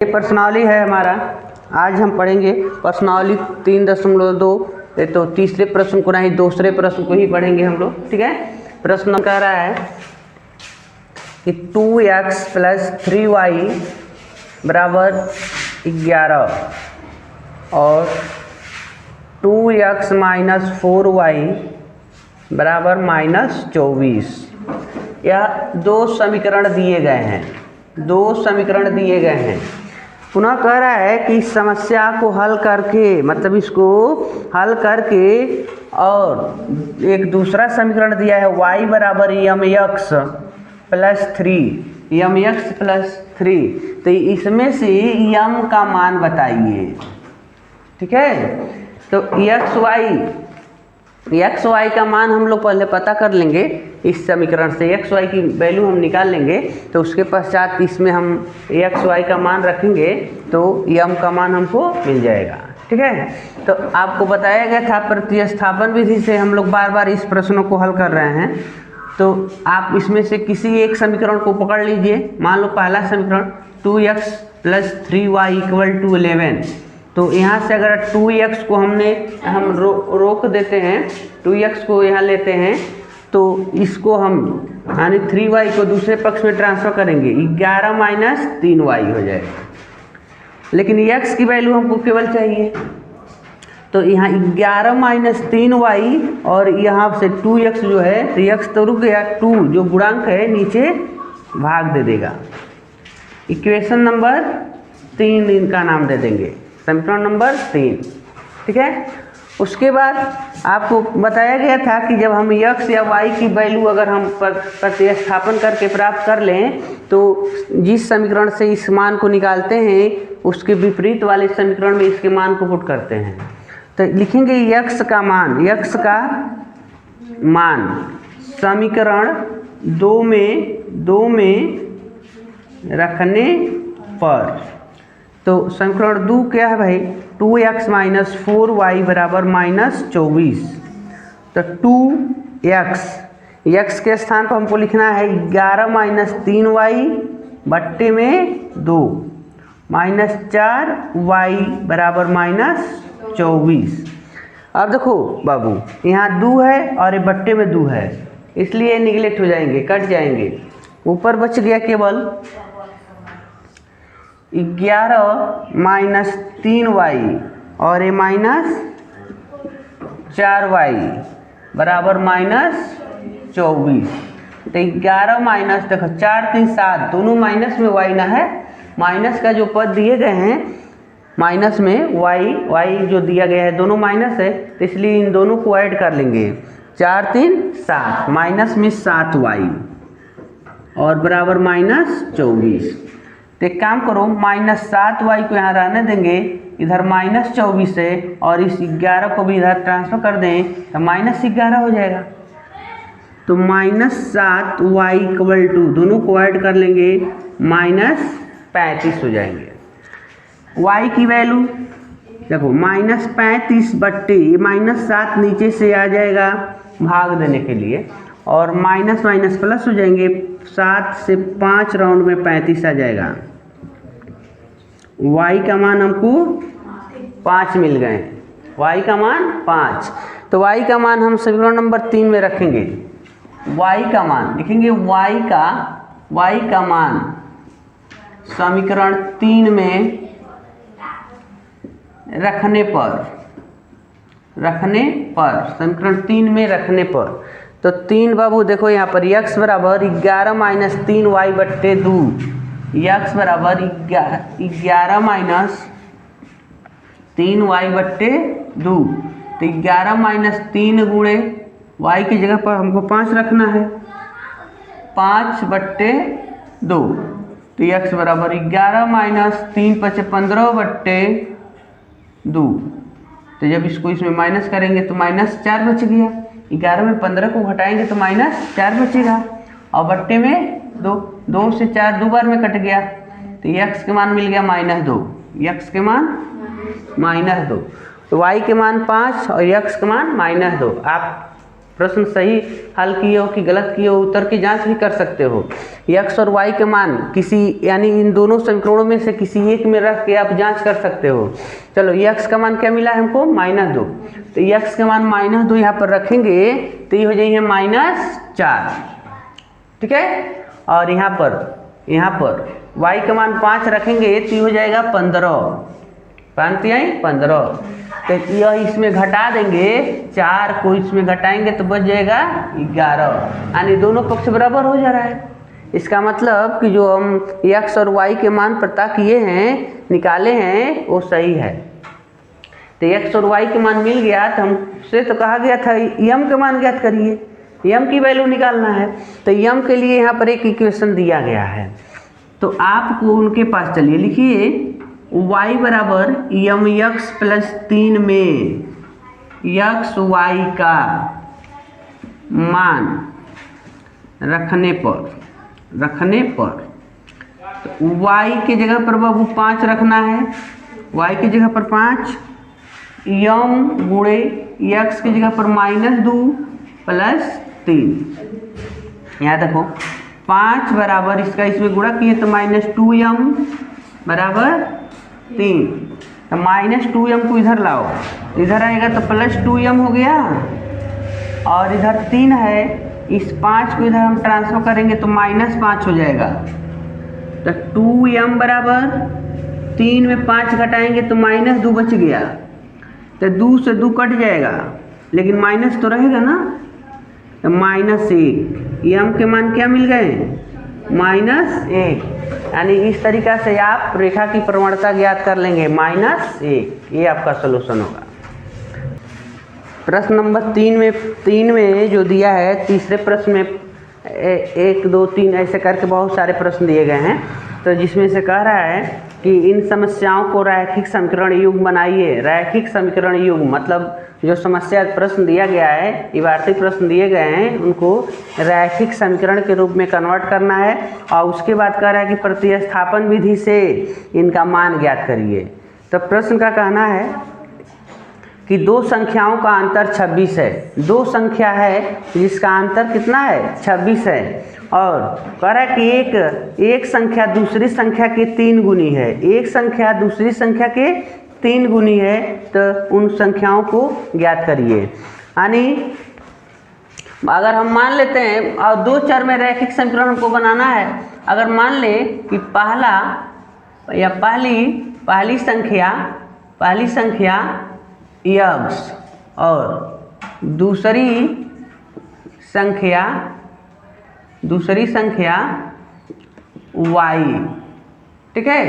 ये प्रश्नावली है हमारा। आज हम पढ़ेंगे प्रश्नावली 3.2। ये तो तीसरे प्रश्न को नहीं दूसरे प्रश्न को ही पढ़ेंगे हम लोग। ठीक है, प्रश्न कह रहा है कि 2x + 3y बराबर 11 और 2x - 4y बराबर -24। यह दो समीकरण दिए गए हैं, पुनः कह रहा है कि इस समस्या को हल करके, मतलब इसको हल करके, और एक दूसरा समीकरण दिया है y बराबर mx + 3, तो इसमें से m का मान बताइए। ठीक है, तो एक्स वाई का मान हम लोग पहले पता कर लेंगे। इस समीकरण से एक्स वाई की वैल्यू हम निकाल लेंगे, तो उसके पश्चात इसमें हम एक्स वाई का मान रखेंगे तो यम का मान हमको मिल जाएगा। ठीक है, तो आपको बताया गया था प्रतिस्थापन विधि से हम लोग बार बार इस प्रश्नों को हल कर रहे हैं। तो आप इसमें से किसी एक समीकरण को पकड़ लीजिए। मान लो पहला समीकरण 2x + 3y = 11। तो यहाँ से अगर 2x को हम रोक देते हैं, 2x को यहाँ लेते हैं, तो इसको हम यानी 3y को दूसरे पक्ष में ट्रांसफर करेंगे, 11 - 3y हो जाएगा। लेकिन x की वैल्यू हमको केवल चाहिए, तो यहाँ 11 - 3y और यहाँ से 2x जो है, तो x तो रुक गया, 2 जो गुणांक है नीचे भाग दे देगा। इक्वेशन नंबर 3 इनका नाम दे देंगे, समीकरण नंबर 3। ठीक है, उसके बाद आपको बताया गया था कि जब हम x या y की वैल्यू अगर हम प्रतिस्थापन करके प्राप्त कर लें, तो जिस समीकरण से इस मान को निकालते हैं उसके विपरीत वाले समीकरण में इसके मान को पुट करते हैं। तो लिखेंगे x का मान समीकरण 2 में रखने पर, तो समीकरण 2 क्या है भाई, 2x - 4y बराबर -24। तो 2x के स्थान पर हमको लिखना है 11 - 3y बट्टे में 2 -4y बराबर -24। अब देखो बाबू, यहाँ 2 है और ये बट्टे में 2 है, इसलिए निगलेक्ट हो जाएंगे, कट जाएंगे। ऊपर बच गया केवल 11 - 3y और ये -4y बराबर -24। तो 11 माइनस, देखो 4 3 7, दोनों माइनस में y ना है, माइनस का जो पद दिए गए हैं माइनस में y जो दिया गया है दोनों माइनस है, तो इसलिए इन दोनों को ऐड कर लेंगे। 4 3 7 माइनस में 7y और बराबर -24। तो एक काम करो, -7y को यहाँ रहने देंगे, इधर -24 है, और इस 11 को भी इधर ट्रांसफर कर दें तो -11 हो जाएगा। तो -7y = दोनों को ऐड कर लेंगे, -35 हो जाएंगे। y की वैल्यू देखो -35 बट्टे -7 नीचे से आ जाएगा भाग देने के लिए, और माइनस प्लस हो जाएंगे, 7 से 5 राउंड में 35 आ जाएगा। y का मान हमको 5 मिल गए, y का मान 5। तो y का मान हम समीकरण नंबर 3 में रखेंगे। y का मान लिखेंगे, y का मान समीकरण 3 में रखने पर समीकरण 3 में रखने पर, तो 3 बाबू देखो यहाँ पर x बराबर 11 - 3y बट्टे 2, x बराबर 11 - 3y बट्टे 2। तो 11 - 3 गुणे y की जगह पर हमको 5 रखना है, 5 बट्टे 2। तो x बराबर 11 - 3 × 5 = 15 बट्टे 2। तो जब इसको इसमें माइनस करेंगे तो -4 बच गया, 11 में 15 को घटाएंगे तो -4 बचेगा, और बट्टे में 2 से 4 2 बार में कट गया, तो x के मान मिल गया -2, x के मान -2। तो y के मान 5 और x के मान -2। आप प्रश्न सही हल किए हो कि गलत किए हो, उत्तर की जांच भी कर सकते हो। x और y के मान किसी यानी इन दोनों समीकरणों में से किसी एक में रख के आप जांच कर सकते हो। चलो x का मान क्या मिला है हमको, -2, तो x का मान -2 यहाँ पर रखेंगे तो ये हो जाएंगे -4, ठीक है। और यहाँ पर y का मान 5 रखेंगे तो ये हो जाएगा 15, 15। तो यह इसमें घटा देंगे, 4 को इसमें घटाएंगे तो बच जाएगा 11, यानी दोनों पक्ष बराबर हो जा रहा है। इसका मतलब कि जो हम x और y के मान पता किए हैं, निकाले हैं, वो सही है। तो x और y के मान मिल गया तो हमसे तो कहा गया था m के मान ज्ञात करिए, m की वैल्यू निकालना है। तो m के लिए यहाँ पर एक इक्वेशन दिया गया है, तो आपको उनके पास चलिए लिखिए y बराबर mx + 3 में x y का मान रखने पर तो y के जगह पर बाबू 5 रखना है, y की जगह पर 5, m गुणे x की जगह पर -2 + 3। यहाँ देखो 5 बराबर इसका इसमें गुणा किए तो -2m बराबर 3, तो -2m को इधर लाओ, इधर आएगा तो +2m हो गया, और इधर 3 है, इस 5 को इधर हम ट्रांसफर करेंगे तो -5 हो जाएगा। तो 2m बराबर 3 में 5 घटाएंगे तो -2 बच गया, तो 2 से 2 कट जाएगा, लेकिन माइनस तो रहेगा ना, तो -1। m के मान क्या मिल गए, -1। यानी इस तरीक़ा से आप रेखा की प्रवणता ज्ञात कर लेंगे, -1। ये आपका सलूशन होगा। प्रश्न नंबर 3 में जो दिया है, तीसरे प्रश्न में 1 2 3 ऐसे करके बहुत सारे प्रश्न दिए गए हैं, तो जिसमें से कह रहा है कि इन समस्याओं को रैखिक समीकरण युग्म बनाइए। रैखिक समीकरण युग्म मतलब जो समस्या प्रश्न दिया गया है, इबारती प्रश्न दिए गए हैं, उनको रैखिक समीकरण के रूप में कन्वर्ट करना है, और उसके बाद कह रहा है कि प्रतिस्थापन विधि से इनका मान ज्ञात करिए। तो प्रश्न का कहना है कि दो संख्याओं का अंतर 26 है। दो संख्या है जिसका अंतर कितना है, 26 है, और कह रहा है कि एक संख्या दूसरी संख्या के 3 गुनी है। एक संख्या दूसरी संख्या के 3 गुनी है, तो उन संख्याओं को ज्ञात करिए। यानी अगर हम मान लेते हैं, और 2 चर में रैखिक समीकरण हमको बनाना है, अगर मान ले कि पहला या पहली संख्या x और दूसरी संख्या y, ठीक है।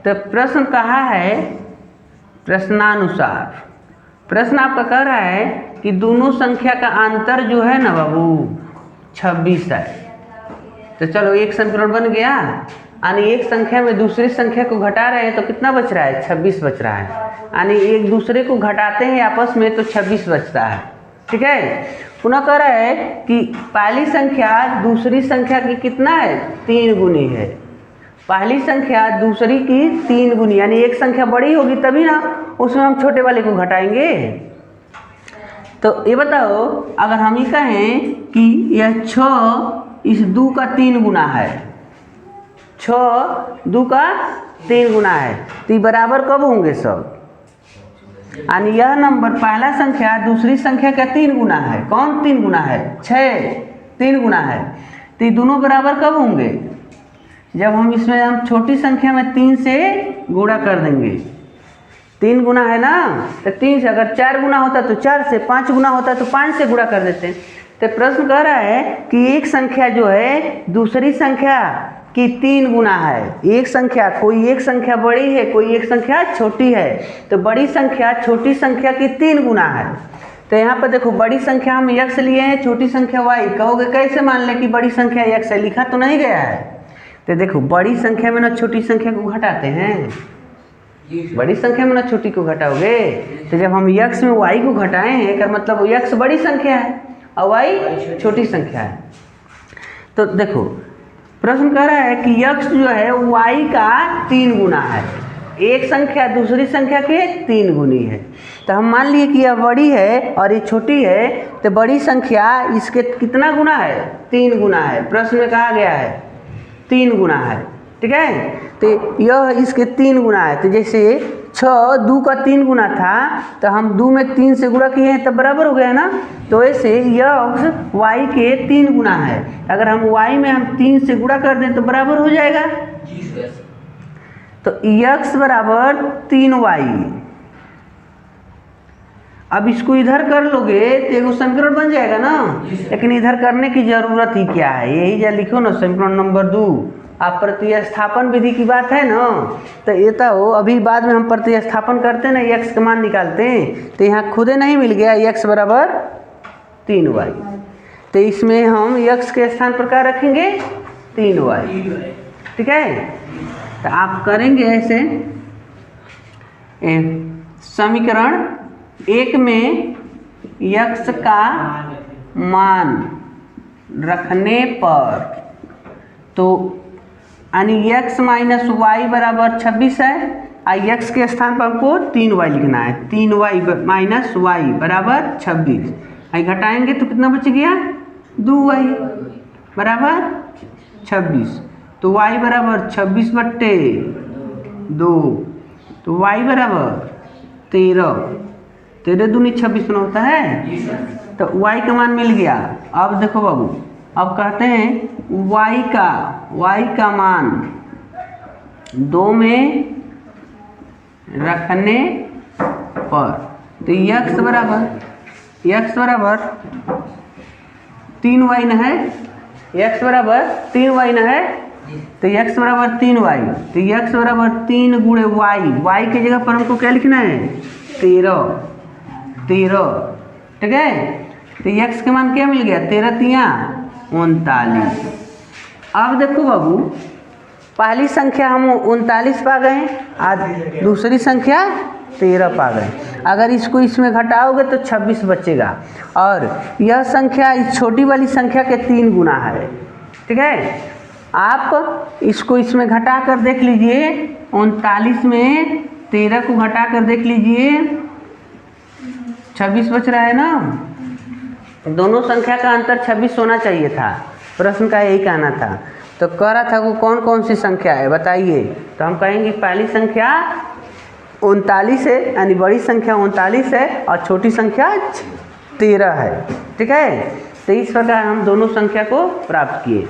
तो प्रश्न कहा है, प्रश्नानुसार प्रश्न आपका कह रहा है कि दोनों संख्या का अंतर जो है ना बाबू 26 है। तो चलो एक समीकरण बन गया, यानी एक संख्या में दूसरी संख्या को घटा रहे हैं तो कितना बच रहा है, 26 बच रहा है। यानी एक दूसरे को घटाते हैं आपस में तो 26 बचता है, ठीक है। पुनः कह रहा है कि पहली संख्या दूसरी संख्या की कितना है, 3 गुनी है। पहली संख्या दूसरी की 3 गुनी, यानी एक संख्या बड़ी होगी तभी ना उसमें हम छोटे वाले को घटाएंगे। तो ये बताओ, अगर हम ये कहें कि यह 6 इस 2 का 3 गुना है, 6 2 का 3 गुना है, तो ये बराबर कब होंगे सब, यानी यह नंबर पहला संख्या दूसरी संख्या का 3 गुना है। कौन 3 गुना है, 6 3 गुना है, तो ये दोनों बराबर कब होंगे, जब हम इसमें हम छोटी संख्या में 3 से गुणा कर देंगे। 3 गुना है ना, तो 3 से, अगर 4 गुना होता तो 4 से, 5 गुना होता तो 5 से गुणा कर देते हैं। तो प्रश्न कह रहा है कि एक संख्या जो है दूसरी संख्या की 3 गुना है। एक संख्या, कोई एक संख्या बड़ी है, कोई एक संख्या छोटी है, तो बड़ी संख्या छोटी संख्या की 3 गुना है। तो यहाँ पर देखो, बड़ी संख्या हम x लिए हैं, छोटी संख्या y। कहोगे कैसे मान लें कि बड़ी संख्या x है, लिखा तो नहीं गया है। तो देखो, बड़ी संख्या में ना छोटी संख्या को घटाते हैं, बड़ी संख्या में ना छोटी को घटाओगे। तो जब हम x में y को घटाए हैं, का मतलब x बड़ी संख्या है और y छोटी संख्या है। तो देखो, प्रश्न कह रहा है कि x जो है y का 3 गुना है। एक संख्या दूसरी संख्या के 3 गुनी है। तो हम मान लिए कि यह बड़ी है और ये छोटी है, तो बड़ी संख्या इसके कितना गुना है? 3 गुना है। प्रश्न में कहा गया है 3 गुना है, ठीक है। तो यह इसके 3 गुना है। तो जैसे 6 2 का 3 गुना था, तो हम 2 में 3 से गुणा किए हैं तब बराबर हो गया ना। तो ऐसे यह y के 3 गुना है। अगर हम y में हम 3 से गुणा कर दें तो बराबर हो जाएगा। तो x बराबर 3y। अब इसको इधर कर लोगे तो एगो समीकरण बन जाएगा ना। लेकिन इधर करने की जरूरत ही क्या है? यही जा लिखो ना समीकरण नंबर 2। आप प्रतिस्थापन विधि की बात है ना, तो ये तो अभी बाद में हम प्रतिस्थापन करते हैं ना, x का मान निकालते हैं। तो यहाँ खुदे नहीं मिल गया x बराबर 3y। तो इसमें हम x के स्थान पर क्या रखेंगे? 3y, ठीक है। तो आप करेंगे ऐसे, समीकरण 1 में x का मान रखने पर, तो यानी x माइनस वाई बराबर 26 है। x के स्थान पर हमको 3y लिखना है। 3y माइनस वाई बराबर 26। आई घटाएंगे तो कितना बच गया? 2y बराबर 26। तो y बराबर 26/2। तो y बराबर 13। 13 दूनी 26 में होता है। तो y का मान मिल गया। अब देखो बाबू, अब कहते हैं y का मान 2 में रखने पर, तो x बराबर 3y न है। x बराबर 3y न है, तो x बराबर 3y। तो x बराबर 3 गुणे y की जगह पर हमको क्या लिखना है? 13, ठीक है। तो x के मान क्या मिल गया? 13 तिया 39। अब देखो बाबू, पहली संख्या हम 39 पा गए, आज दूसरी संख्या 13 पा गए। अगर इसको इसमें घटाओगे तो 26 बचेगा। और यह संख्या इस छोटी वाली संख्या के 3 गुना है, ठीक है। आप इसको इसमें घटा कर देख लीजिए। 39 में 13 को घटा कर देख लीजिए, 26 बच रहा है ना। दोनों संख्या का अंतर 26 होना चाहिए था। प्रश्न का यही कहना था। तो कह रहा था वो कौन कौन सी संख्या है बताइए। तो हम कहेंगे पहली संख्या 39 है, यानी बड़ी संख्या 39 है और छोटी संख्या 13 है, ठीक है। तो इस प्रकार हम दोनों संख्या को प्राप्त किए।